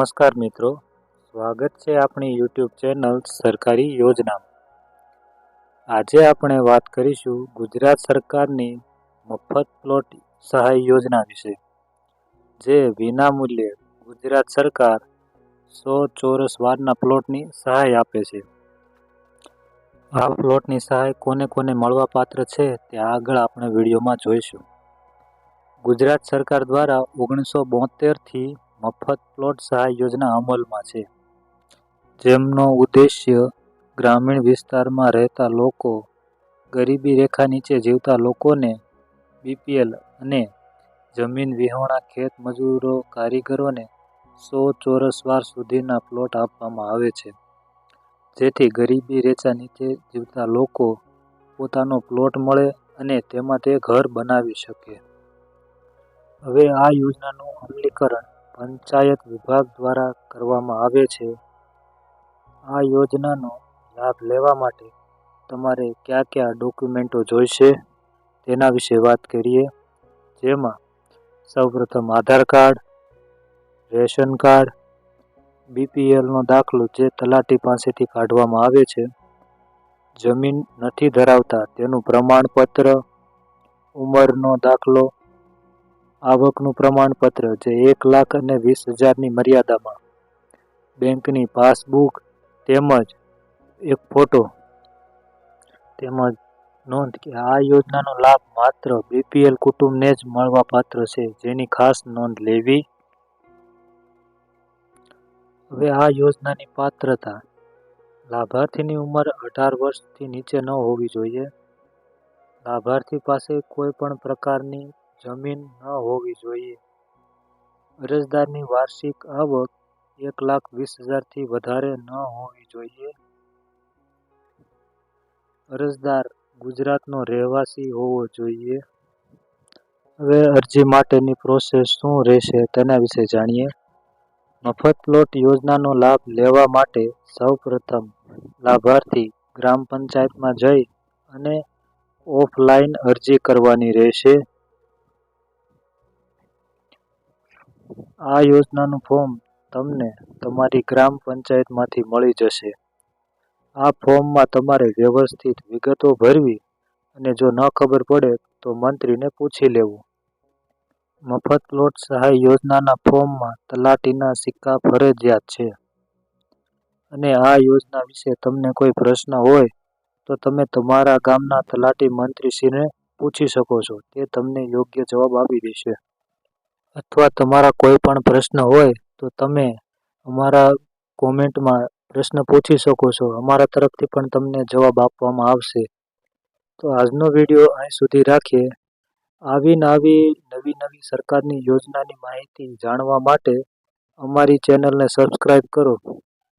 નમસ્કાર મિત્રો, સ્વાગત છે આપણી યુટ્યુબ ચેનલ સરકારી યોજના. આજે આપણે વાત કરીશું ગુજરાત સરકારની મફત પ્લોટ સહાય યોજના વિશે, જે વિનામૂલ્યે ગુજરાત સરકાર 100 ચોરસ વારના પ્લોટની સહાય આપે છે. આ પ્લોટની સહાય કોને કોને મળવા પાત્ર છે તે આગળ આપણે વિડીયોમાં જોઈશું. ગુજરાત સરકાર દ્વારા 1972થી મફત પ્લોટ સહાય યોજના અમલમાં છે, જેમનો ઉદ્દેશ્ય ગ્રામીણ વિસ્તારમાં રહેતા લોકો, ગરીબી રેખા નીચે જીવતા લોકોને બીપીએલ અને જમીન વિહોણા ખેત મજૂરો કારીગરોને 100 ચોરસ વાર સુધીના પ્લોટ આપવામાં આવે છે, જેથી ગરીબી રેખા નીચે જીવતા લોકો પોતાનો પ્લોટ મળે અને તેમાં તે ઘર બનાવી શકે. હવે આ યોજનાનું અમલીકરણ પંચાયત વિભાગ દ્વારા કરવામાં આવે છે. આ યોજનાનો લાભ લેવા માટે તમારે કયા કયા ડોક્યુમેન્ટો જોઈશે તેના વિશે વાત કરીએ, જેમાં સૌપ્રથમ આધાર કાર્ડ, રેશન કાર્ડ, બીપીએલનો દાખલો જે તલાટી પાસેથી કાઢવામાં આવે છે, જમીન નથી ધરાવતા તેનું પ્રમાણપત્ર, ઉંમરનો દાખલો, આવકનું પ્રમાણપત્ર જે 1,20,000ની મર્યાદામાં, બેંકની પાસબુક તેમજ એક ફોટો. તેમજ નોંધ કે આ યોજનાનો લાભ માત્ર બીપીએલ કુટુંબને જ મળવા પાત્ર છે, જેની ખાસ નોંધ લેવી. હવે આ યોજનાની પાત્રતા: લાભાર્થીની ઉંમર 18 વર્ષથી નીચે ન હોવી જોઈએ. લાભાર્થી પાસે કોઈ પણ પ્રકારની જમીન ન હોવી જોઈએ. અરજદારની વાર્ષિક આવક 1,20,000થી વધારે ન હોવી જોઈએ. અરજદાર ગુજરાતનો રહેવાસી હોવો જોઈએ. હવે અરજી માટેની પ્રોસેસ શું રહેશે તેના વિશે જાણીએ. મફત પ્લોટ યોજનાનો લાભ લેવા માટે સૌપ્રથમ લાભાર્થી ગ્રામ પંચાયતમાં જઈ અને ઓફલાઈન અરજી કરવાની રહેશે. આ યોજનાનું ફોર્મ તમને તમારી ગ્રામ પંચાયતમાંથી મળી જશે. આ ફોર્મમાં તમારે વ્યવસ્થિત વિગતો ભરવી અને જો ન ખબર પડે તો મંત્રીને પૂછી લેવું. મફત પ્લોટ સહાય યોજનાના ફોર્મમાં તલાટીના સિક્કા ફરજિયાત છે. અને આ યોજના વિશે તમને કોઈ પ્રશ્ન હોય તો તમે તમારા ગામના તલાટી મંત્રીશ્રીને પૂછી શકો છો, તે તમને યોગ્ય જવાબ આપી દેશે. અથવા તમારા કોઈ પણ પ્રશ્ન હોય તો તમે અમારા કોમેન્ટમાં પ્રશ્ન પૂછી શકો છો, અમારા તરફથી પણ તમને જવાબ આપવામાં આવશે. તો આજનો વિડીયો અહીં સુધી રાખીએ. આવી નવી સરકારની યોજનાની માહિતી જાણવા માટે અમારી ચેનલને સબસ્ક્રાઈબ કરો.